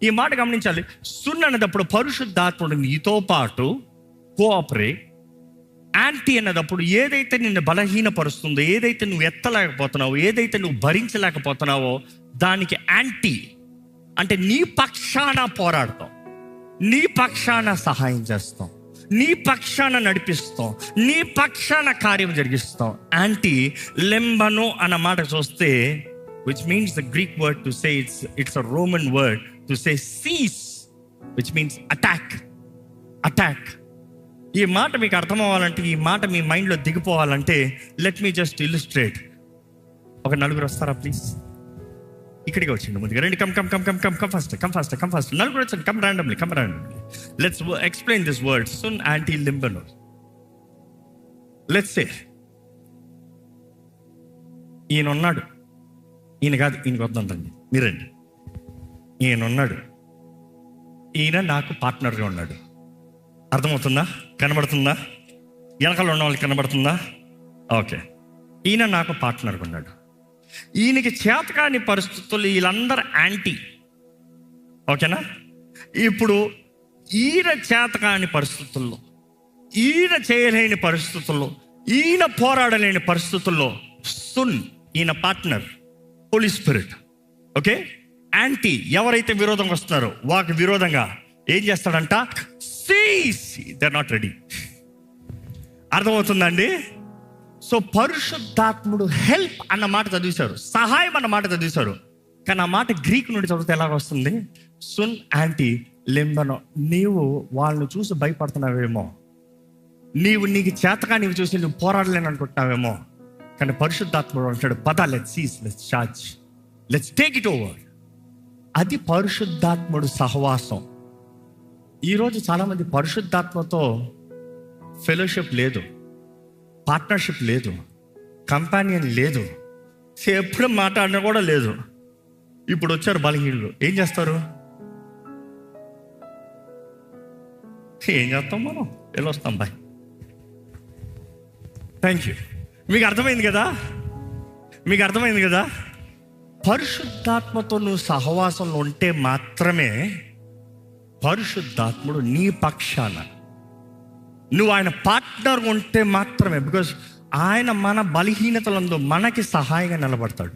ఈ మాట గమనించాలి. సున్ అనేటప్పుడు పరిశుద్ధాత్ముడు నీతో పాటు కోఆపరేట్. యాంటీ అన్నదప్పుడు ఏదైతే నిన్ను బలహీనపరుస్తుందో, ఏదైతే నువ్వు ఎత్తలేకపోతున్నావో, ఏదైతే నువ్వు భరించలేకపోతున్నావో దానికి యాంటీ అంటే నీ పక్షాన పోరాడతాం, నీ పక్షాన సహాయం చేస్తాం, నీ పక్షాన నడిపిస్తాం, నీ పక్షాన కార్యం జరిగిస్తాం. యాంటీ లెంబనో అన్న మాట చూస్తే, which means the Greek word to say it's a Roman word to say cease, which means attack. ఈ మాట మీకు అర్థం అవ్వాలంటే, ఈ మాట మీ మైండ్లో దిగిపోవాలంటే, లెట్ మీ జస్ట్ ఇల్లుస్ట్రేట్. ఒక నలుగురు వస్తారా ప్లీజ్? ఇక్కడికి వచ్చింది ముందుగా రండి. Come fast. నలుగురు వచ్చండి. Come randomly. Let's explain this word సున్ యాంటీ లింబనో. లెట్స్ సే ఈయన ఉన్నాడు, ఈయన కాదు, ఈయనకి వద్దండి, మీరండి. ఈయన ఉన్నాడు, ఈయన నాకు పార్ట్నర్గా ఉన్నాడు. అర్థమవుతుందా? కనబడుతుందా? వెనకాల ఉన్న వాళ్ళకి కనబడుతుందా? ఓకే. ఈయన నాకు పార్ట్నర్గా ఉన్నాడు. ఈయనకి చేతకాని పరిస్థితులు, వీళ్ళందరూ యాంటీ. ఓకేనా? ఇప్పుడు ఈయన చేతకాని పరిస్థితుల్లో, ఈయన చేయలేని పరిస్థితుల్లో, ఈయన పోరాడలేని పరిస్థితుల్లో సున్ ఈయన partner holy spirit. Okay. Anti ఎవరైతే విరోధంగా వస్తున్నారో వారికి విరోధంగా ఏం చేస్తాడంట? Sees, they are not ready. అర్థమవుతుందండి? సో పరిశుద్ధాత్ముడు హెల్ప్ అన్న మాట చదివేశారు, సహాయం అన్న మాట చదివేశారు. కానీ ఆ మాట గ్రీక్ నుండి చదివితే ఎలాగ వస్తుంది? సున్ యాంటీ లింబనో. నీవు వాళ్ళని చూసి భయపడుతున్నావేమో, నీకు చేతగా నీవు చూసి నువ్వు పోరాడలేని అనుకుంటున్నావేమో. కానీ పరిశుద్ధాత్ముడు అంటాడు, పద, let's seize, let's charge, let's take it over. అది పరిశుద్ధాత్ముడు సహవాసం. ఈరోజు చాలామంది పరిశుద్ధాత్మతో ఫెలోషిప్ లేదు, పార్ట్నర్షిప్ లేదు, కంపానియన్ లేదు, ఎప్పుడు మాట్లాడినా కూడా లేదు. ఇప్పుడు వచ్చారు బలహీనులు, ఏం చేస్తారు? ఏం చేస్తాం మనం? వెళ్ళొస్తాం, బాయ్, థ్యాంక్ యూ. మీకు అర్థమైంది కదా? పరిశుద్ధాత్మతో నువ్వు సహవాసంలో ఉంటే మాత్రమే పరిశుద్ధాత్ముడు నీ పక్షాన, నువ్వు ఆయన పార్ట్నర్ ఉంటే మాత్రమే. బికాజ్ ఆయన మన బలహీనతలందు మనకి సహాయంగా నిలబడతాడు.